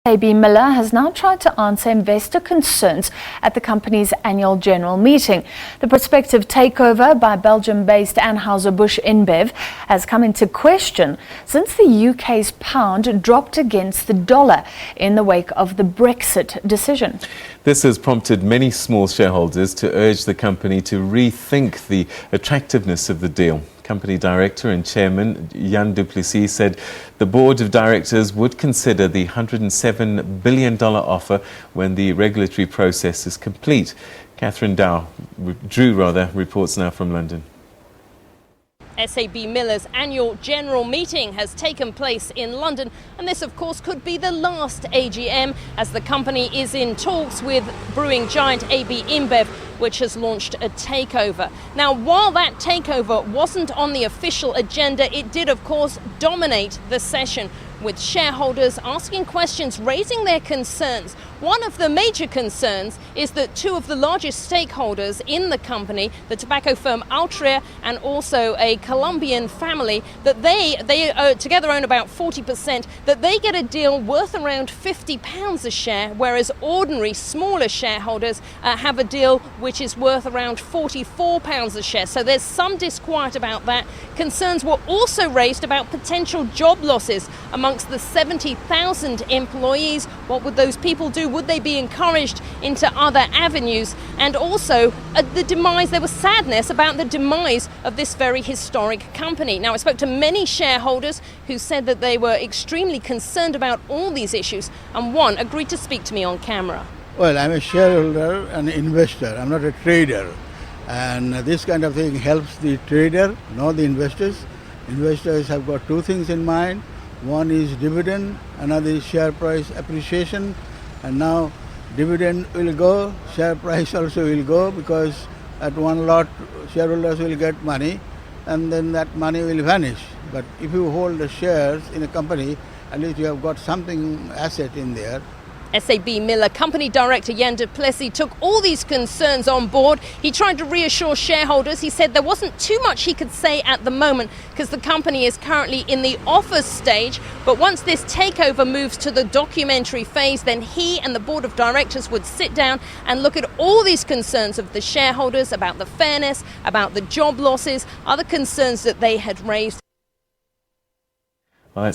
SABMiller has now tried to answer investor concerns at the company's annual general meeting. The prospective takeover by Belgium-based Anheuser-Busch InBev has come into question since the UK's pound dropped against the dollar in the wake of the Brexit decision. This has prompted many small shareholders to urge the company to rethink the attractiveness of the deal. Company director and chairman Jan du Plessis said the board of directors would consider the $107 billion offer when the regulatory process is complete. Catherine Drew reports now from London. SABMiller's annual general meeting has taken place in London, and this of course could be the last AGM as the company is in talks with brewing giant AB InBev, which has launched a takeover. Now, while that takeover wasn't on the official agenda, it did of course dominate the session, with shareholders asking questions, raising their concerns. One of the major concerns is that two of the largest stakeholders in the company, the tobacco firm Altria and also a Colombian family, that they together own about 40%, that they get a deal worth around £50 a share, whereas ordinary smaller shareholders have a deal which is worth around £44 a share. So there's some disquiet about that. Concerns were also raised about potential job losses amongst the 70,000 employees. What would those people do? Would they be encouraged into other avenues? And also there was sadness about the demise of this very historic company. Now, I spoke to many shareholders who said that they were extremely concerned about all these issues, and one agreed to speak to me on camera. Well, I'm a shareholder and investor. I'm not a trader. And this kind of thing helps the trader, not the investors. Investors have got two things in mind. One is dividend, another is share price appreciation. And now dividend will go, share price also will go, because at one lot shareholders will get money and then that money will vanish. But if you hold the shares in a company, at least you have got something asset in there. SABMiller company director Jan du Plessis took all these concerns on board. He tried to reassure shareholders. He said there wasn't too much he could say at the moment because the company is currently in the offer stage. But once this takeover moves to the documentary phase, then he and the board of directors would sit down and look at all these concerns of the shareholders about the fairness, about the job losses, other concerns that they had raised. Well,